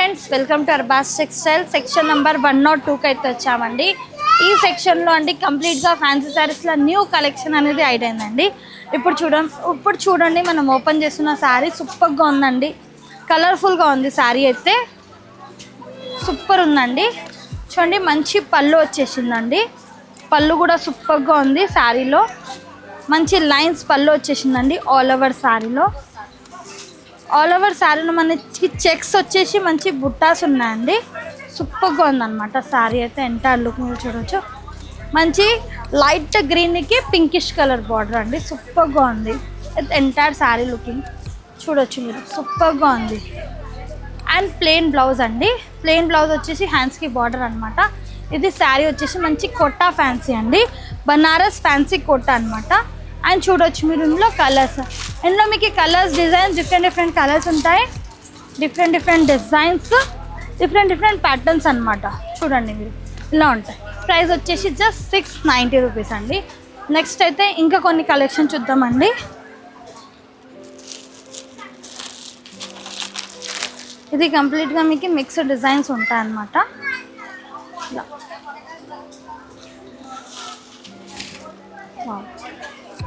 Friends, welcome to Arbaas textile. Section number 102కి అయితే వచ్చామండి. ఈ సెక్షన్లో అండి కంప్లీట్గా ఫ్యాన్సీ శారీస్లో న్యూ కలెక్షన్ అనేది యాడ్ అయిందండి. ఇప్పుడు చూడండి మనం ఓపెన్ చేస్తున్న శారీ సూపర్గా ఉందండి. కలర్ఫుల్గా ఉంది శారీ అయితే, సూపర్ ఉందండి. చూడండి మంచి పళ్ళు వచ్చేసిందండి. పళ్ళు కూడా సూపర్గా ఉంది. శారీలో మంచి లైన్స్ పళ్ళు వచ్చేసిందండి. ఆల్ ఓవర్ శారీలో మనకి చెక్స్ వచ్చేసి మంచి బుట్టాస్ ఉన్నాయండి. సూపర్గా ఉందన్నమాట శారీ అయితే. ఎంటైర్ లుక్ మీరు చూడవచ్చు. మంచి లైట్ గ్రీన్కి పింకిష్ కలర్ బార్డర్ అండి. సూపర్గా ఉంది ఎంటైర్ శారీ లుకింగ్ చూడొచ్చు మీరు. సూపర్గా ఉంది. అండ్ ప్లెయిన్ బ్లౌజ్ అండి. ప్లెయిన్ బ్లౌజ్ వచ్చేసి హ్యాండ్స్కి బార్డర్ అనమాట. ఇది శారీ వచ్చేసి మంచి కోటా ఫ్యాన్సీ అండి. బనారస్ ఫ్యాన్సీ కోటా అనమాట. అండ్ చూడొచ్చు మీరు ఇందులో కలర్స్. ఇందులో మీకు కలర్స్ డిజైన్స్ డిఫరెంట్ కలర్స్ ఉంటాయి. డిఫరెంట్ డిజైన్స్, డిఫరెంట్ ప్యాటర్న్స్ అనమాట. చూడండి మీరు ఇలా ఉంటాయి. ప్రైస్ వచ్చేసి జస్ట్ 690 రూపీస్ అండి. నెక్స్ట్ అయితే ఇంకా కొన్ని కలెక్షన్ చూద్దామండి. ఇది కంప్లీట్గా మీకు మిక్స్డ్ డిజైన్స్ ఉంటాయి అన్నమాట. ఇలా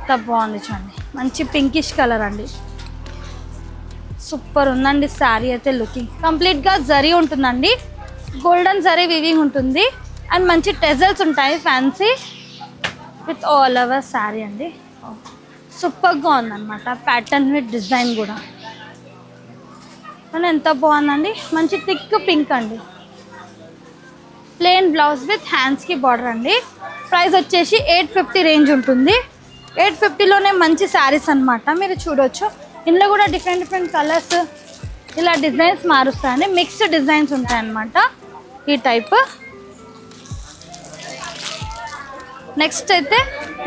ఎంత బాగుంది చూడండి. మంచి పింకిష్ కలర్ అండి. సూపర్ ఉందండి శారీ అయితే. లుకింగ్ కంప్లీట్గా జరీ ఉంటుందండి. గోల్డెన్ జరీ వీవింగ్ ఉంటుంది. అండ్ మంచి టెజల్స్ ఉంటాయి fancy with all over sari అండి. సూపర్గా ఉందన్నమాట. ప్యాటర్న్ విత్ డిజైన్ కూడా ఎంత బాగుందండి. మంచి థిక్ పింక్ అండి. ప్లెయిన్ బ్లౌజ్ విత్ హ్యాండ్స్కి బార్డర్ అండి. ప్రైస్ వచ్చేసి 850 రేంజ్ ఉంటుంది. 850లోనే మంచి శారీస్ అనమాట. మీరు చూడొచ్చు ఇందులో కూడా డిఫరెంట్ కలర్స్, ఇలా డిజైన్స్ మారుస్తాయండి. మిక్స్డ్ డిజైన్స్ ఉంటాయన్నమాట ఈ టైప్. నెక్స్ట్ అయితే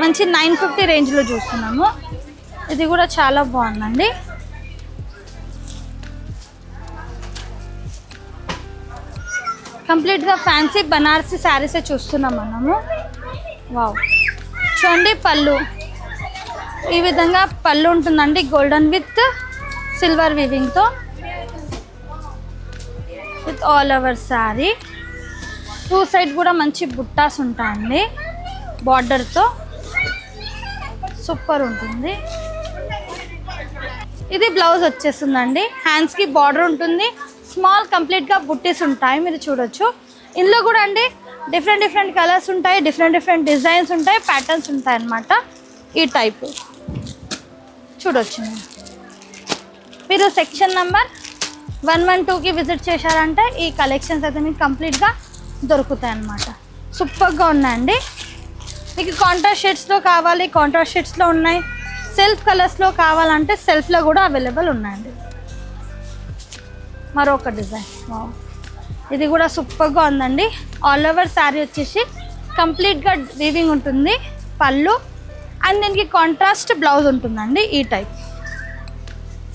మంచి 950 రేంజ్లో చూస్తున్నాము. ఇది కూడా చాలా బాగుందండి. కంప్లీట్గా ఫ్యాన్సీ బనారసీ శారీసే చూస్తున్నాం మనము. వావ్, చూడండి పళ్ళు ఈ విధంగా పళ్ళు ఉంటుందండి. గోల్డెన్ విత్ సిల్వర్ వీవింగ్తో with all over sari. Two side కూడా మంచి బుట్టాస్ ఉంటాయండి బార్డర్తో. సూపర్ ఉంటుంది. ఇది బ్లౌజ్ వచ్చేస్తుందండి. హ్యాండ్స్కి బార్డర్ ఉంటుంది. స్మాల్ కంప్లీట్గా బుట్టీస్ ఉంటాయి. మీరు చూడొచ్చు ఇందులో కూడా అండి డిఫరెంట్ కలర్స్ ఉంటాయి. డిఫరెంట్ డిజైన్స్ ఉంటాయి. ప్యాటర్న్స్ ఉంటాయి అన్నమాట ఈ టైప్. చూడొచ్చు మీరు సెక్షన్ నెంబర్ 112కి విజిట్ చేశారంటే ఈ కలెక్షన్స్ అయితే మీకు కంప్లీట్గా దొరుకుతాయి అన్నమాట. సూపర్గా ఉన్నాయండి. మీకు కాంట్రాస్ట్ షేడ్స్లో కావాలి, కాంట్రాస్ట్ షేడ్స్లో ఉన్నాయి. సెల్ఫ్ కలర్స్లో కావాలంటే సెల్ఫ్లో కూడా అవైలబుల్ ఉన్నాయండి. మరొక డిజైన్. ఇది కూడా సూపర్గా ఉందండి. ఆల్ ఓవర్ శారీ వచ్చేసి కంప్లీట్గా వీవింగ్ ఉంటుంది. పళ్ళు అండ్ దీనికి కాంట్రాస్ట్ బ్లౌజ్ ఉంటుందండి ఈ టైప్.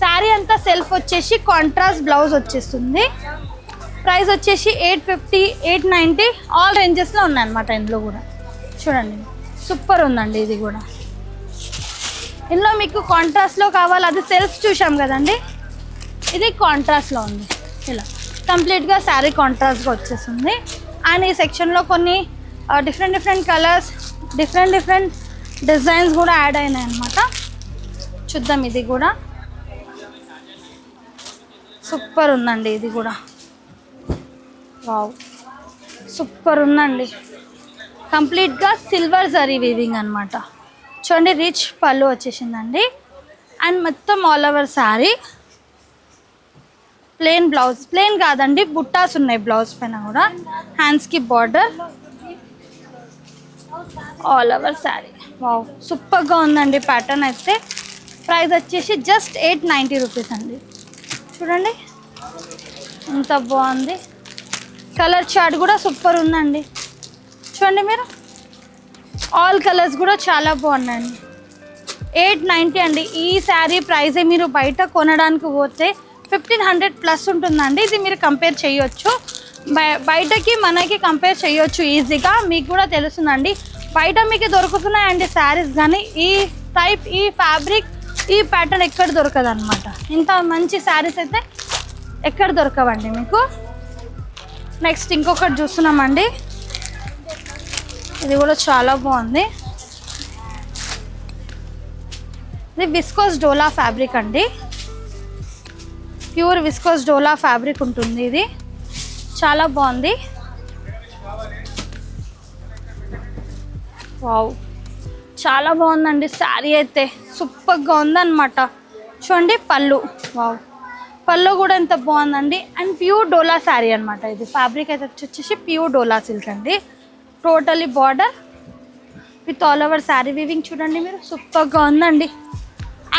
శారీ అంతా సెల్ఫ్ వచ్చేసి కాంట్రాస్ట్ బ్లౌజ్ వచ్చేస్తుంది. ప్రైస్ వచ్చేసి 850, 890 ఆల్ రేంజెస్లో ఉన్నాయన్నమాట. ఇందులో కూడా చూడండి సూపర్ ఉందండి. ఇది కూడా ఇందులో మీకు కాంట్రాస్ట్లో కావాలి. అది సెల్ఫ్ చూసాం కదండి, ఇది కాంట్రాస్ట్లో ఉంది. ఇలా కంప్లీట్గా శారీ కాంట్రాస్ట్గా వచ్చేస్తుంది. అండ్ ఈ సెక్షన్లో కొన్ని డిఫరెంట్ కలర్స్, డిఫరెంట్ డిజైన్స్ కూడా యాడ్ అయినాయి అన్నమాట. చూద్దాం. ఇది కూడా సూపర్ ఉందండి. ఇది కూడా వావ్, సూపర్ ఉందండి. కంప్లీట్గా సిల్వర్ జరీ వీవింగ్ అనమాట. చూడండి రిచ్ పళ్ళు వచ్చేసిందండి. అండ్ మొత్తం all over sari. Plain blouse, plain కాదండి బుట్టాస్ ఉన్నాయి బ్లౌజ్ పైన కూడా. హ్యాండ్స్కి border, all over sari. Wow, సూపర్గా ఉందండి ప్యాటర్న్ అయితే. ప్రైస్ వచ్చేసి జస్ట్ 890 రూపీస్ అండి. చూడండి ఎంత బాగుంది. కలర్ చార్ట్ కూడా సూపర్ ఉందండి. చూడండి మీరు ఆల్ కలర్స్ కూడా చాలా బాగున్నాయండి. 890 అండి. ఈ శారీ ప్రైజే మీరు బయట కొనడానికి పోతే 1500 ప్లస్ ఉంటుందండి. ఇది మీరు కంపేర్ చేయొచ్చు. బయటకి మనకి కంపేర్ చేయొచ్చు ఈజీగా. మీకు కూడా తెలుస్తుందండి బయట మీకు దొరుకుతున్నాయండి శారీస్, కానీ ఈ టైప్, ఈ ఫ్యాబ్రిక్, ఈ ప్యాటర్న్ ఎక్కడ దొరకదు అనమాట. ఇంత మంచి శారీస్ అయితే ఎక్కడ దొరకవండి మీకు. నెక్స్ట్ ఇంకొకటి చూస్తున్నామండి, ఇది కూడా చాలా బాగుంది. ఇది విస్కోస్ డోలా ఫ్యాబ్రిక్ అండి, ప్యూర్ విస్కోస్ డోలా ఫ్యాబ్రిక్ ఉంటుంది. ఇది చాలా బాగుంది. వావ్, చాలా బాగుందండి శారీ అయితే, సూపర్గా ఉందన్నమాట. చూడండి పళ్ళు, వావ్, పళ్ళు కూడా ఎంత బాగుందండి. అండ్ ప్యూర్ డోలా శారీ అనమాట. ఇది ఫ్యాబ్రిక్ అయితే వచ్చేసి ప్యూర్ డోలా సిల్క్ అండి. Totally border with all over sari weaving చూడండి మీరు, సూపర్గా ఉందండి.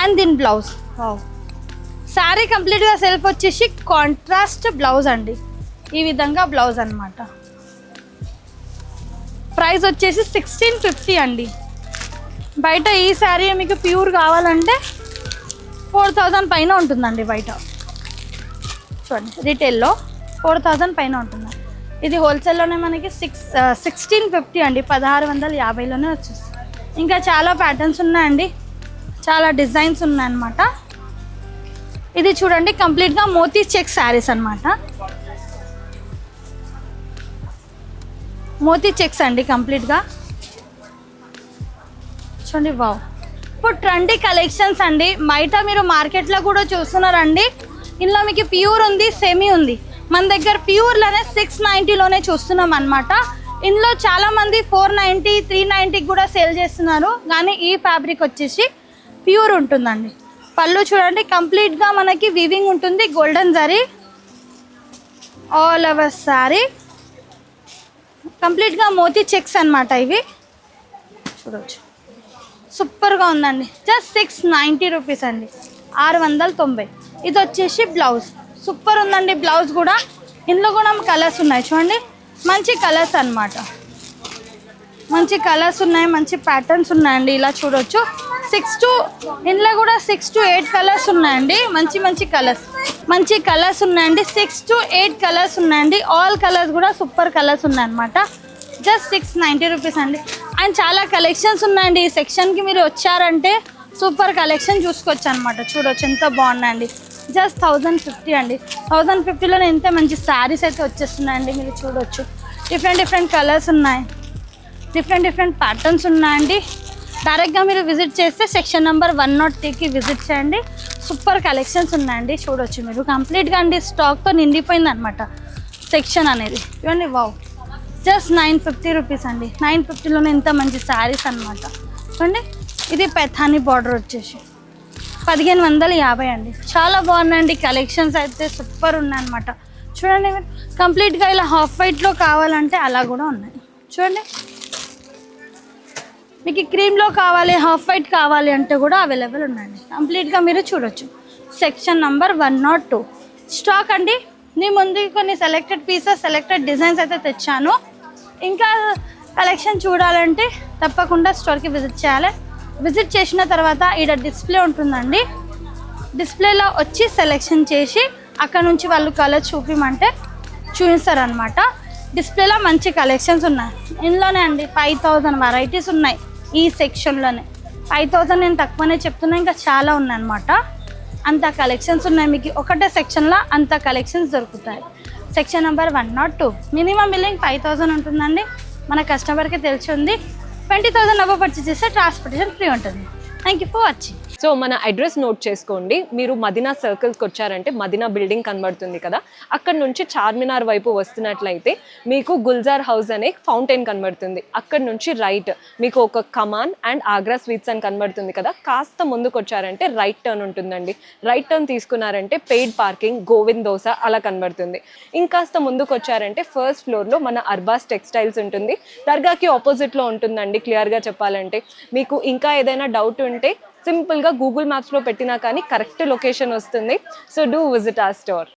అండ్ దీని బ్లౌజ్, వావ్, శారీ కంప్లీట్గా సెల్ఫ్ వచ్చేసి కాంట్రాస్ట్ బ్లౌజ్ అండి. ఈ విధంగా బ్లౌజ్ అనమాట. ప్రైస్ వచ్చేసి 1650 అండి. బయట ఈ శారీ మీకు ప్యూర్ కావాలంటే 4000 పైన ఉంటుందండి బయట. చూడండి రిటైల్లో 4000 పైన ఉంటుంది. ఇది హోల్సేల్లోనే మనకి 1650 అండి, 1650లోనే వచ్చేస్తుంది. ఇంకా చాలా ప్యాటర్న్స్ ఉన్నాయండి, చాలా డిజైన్స్ ఉన్నాయన్నమాట. ఇది చూడండి కంప్లీట్గా మోతీ చెక్ శారీస్ అనమాట. మోతీ చెక్స్ అండి కంప్లీట్గా. చూడండి వావ్, ఇప్పుడు ట్రెండీ కలెక్షన్స్ అండి. బయట మీరు మార్కెట్లో కూడా చూస్తున్నారండి. ఇందులో మీకు ప్యూర్ ఉంది, సెమీ ఉంది. మన దగ్గర ప్యూర్లోనే 690లోనే చూస్తున్నాం అనమాట. ఇందులో చాలామంది 490, 390 కూడా సేల్ చేస్తున్నారు. కానీ ఈ ఫ్యాబ్రిక్ వచ్చేసి ప్యూర్ ఉంటుందండి. పళ్ళు చూడండి కంప్లీట్గా మనకి వీవింగ్ ఉంటుంది, golden zari all over sari. కంప్లీట్గా మోతీ చెక్స్ అనమాట. ఇవి చూడవచ్చు, సూపర్గా ఉందండి. జస్ట్ 690 రూపీస్ అండి, 690. ఇది వచ్చేసి బ్లౌజ్, సూపర్ ఉందండి బ్లౌజ్ కూడా. ఇందులో కూడా కలర్స్ ఉన్నాయి చూడండి, మంచి కలర్స్ అనమాట. మంచి కలర్స్ ఉన్నాయి, మంచి ప్యాటర్న్స్ ఉన్నాయండి. ఇలా చూడవచ్చు. ఇందులో కూడా 6 to 8 కలర్స్ ఉన్నాయండి. మంచి మంచి కలర్స్ ఉన్నాయండి. 6 to 8 కలర్స్ ఉన్నాయండి. ఆల్ కలర్స్ కూడా సూపర్ కలర్స్ ఉన్నాయన్నమాట. జస్ట్ 690 రూపీస్ అండి. అండ్ చాలా కలెక్షన్స్ ఉన్నాయండి. ఈ సెక్షన్కి మీరు వచ్చారంటే సూపర్ కలెక్షన్ చూసుకోవచ్చు అనమాట. చూడవచ్చు ఎంత బాగున్నాయండి. జస్ట్ 1050 అండి. 1050లోనే ఎంత మంచి శారీస్ అయితే వచ్చేస్తున్నాయండి. మీరు చూడవచ్చు, డిఫరెంట్ కలర్స్ ఉన్నాయి, డిఫరెంట్ ప్యాటర్న్స్ ఉన్నాయండి. డైరెక్ట్గా మీరు విజిట్ చేస్తే సెక్షన్ నెంబర్ 103కి విజిట్ చేయండి. సూపర్ కలెక్షన్స్ ఉన్నాయండి. చూడవచ్చు మీరు కంప్లీట్గా అండి స్టాక్తో నిండిపోయింది అనమాట సెక్షన్ అనేది. ఇవ్వండి వావ్, జస్ట్ 950 రూపీస్ అండి. 950లోనే ఎంత మంచి శారీస్ అనమాట. చూడండి ఇది పెథానీ బార్డర్ వచ్చేసి 1550 అండి. చాలా బాగున్నాయండి కలెక్షన్స్ అయితే, సూపర్ ఉన్నాయన్నమాట. చూడండి మీరు కంప్లీట్గా ఇలా హాఫ్ వైట్లో కావాలంటే అలా కూడా ఉన్నాయి. చూడండి మీకు క్రీమ్లో కావాలి, హాఫ్ వైట్ కావాలి అంటే కూడా అవైలబుల్ ఉన్నాయండి. కంప్లీట్గా మీరు చూడొచ్చు. సెక్షన్ నంబర్ 102 స్టాక్ అండి. నీ ముందు కొన్ని సెలెక్టెడ్ పీసెస్, సెలెక్టెడ్ డిజైన్స్ అయితే తెచ్చాను. ఇంకా కలెక్షన్ చూడాలంటే తప్పకుండా స్టోర్కి విజిట్ చేయాలి. విజిట్ చేసిన తర్వాత ఇక్కడ డిస్ప్లే ఉంటుందండి. డిస్ప్లేలో వచ్చి సెలెక్షన్ చేసి అక్కడ నుంచి వాళ్ళు కలర్ చూపిమంటే చూపిస్తారనమాట. డిస్ప్లేలో మంచి కలెక్షన్స్ ఉన్నాయి. ఇందులోనే అండి 5000 వెరైటీస్ ఉన్నాయి. ఈ సెక్షన్లోనే 5000 నేను తక్కువనే చెప్తున్నా, ఇంకా చాలా ఉన్నాయన్నమాట. అంత కలెక్షన్స్ ఉన్నాయి. మీకు ఒకటే సెక్షన్లో అంత కలెక్షన్స్ దొరుకుతాయి. Section number 102. మినిమం బిల్లింగ్ 5000 ఉంటుందండి. మన కస్టమర్కి తెలిసి ఉంది. 20,000 అబవ్ పర్చేస్ చేస్తే ట్రాన్స్పోర్టేషన్ ఫ్రీ ఉంటుంది. Thank you for watching. So మన అడ్రస్ నోట్ చేసుకోండి. మీరు మదీనా సర్కిల్స్కి వచ్చారంటే మదీనా బిల్డింగ్ కనబడుతుంది కదా, అక్కడ నుంచి చార్మినార్ వైపు వస్తున్నట్లయితే మీకు గుల్జార్ హౌస్ అనే ఫౌంటైన్ కనబడుతుంది. అక్కడ నుంచి రైట్ మీకు ఒక కమాన్ అండ్ ఆగ్రా స్వీట్స్ అని కనబడుతుంది కదా, కాస్త ముందుకు వచ్చారంటే రైట్ టర్న్ ఉంటుందండి. రైట్ టర్న్ తీసుకున్నారంటే పెయిడ్ పార్కింగ్, గోవింద్ దోస అలా కనబడుతుంది. ఇంకాస్త ముందుకు వచ్చారంటే ఫస్ట్ ఫ్లోర్లో మన అర్బాస్ టెక్స్టైల్స్ ఉంటుంది. దర్గాకి ఆపోజిట్లో ఉంటుందండి. క్లియర్గా చెప్పాలంటే మీకు ఇంకా ఏదైనా డౌట్ ఉంటే సింపుల్గా గూగుల్ మ్యాప్స్లో పెట్టినా కానీ కరెక్ట్ లొకేషన్ వస్తుంది. So do visit our store.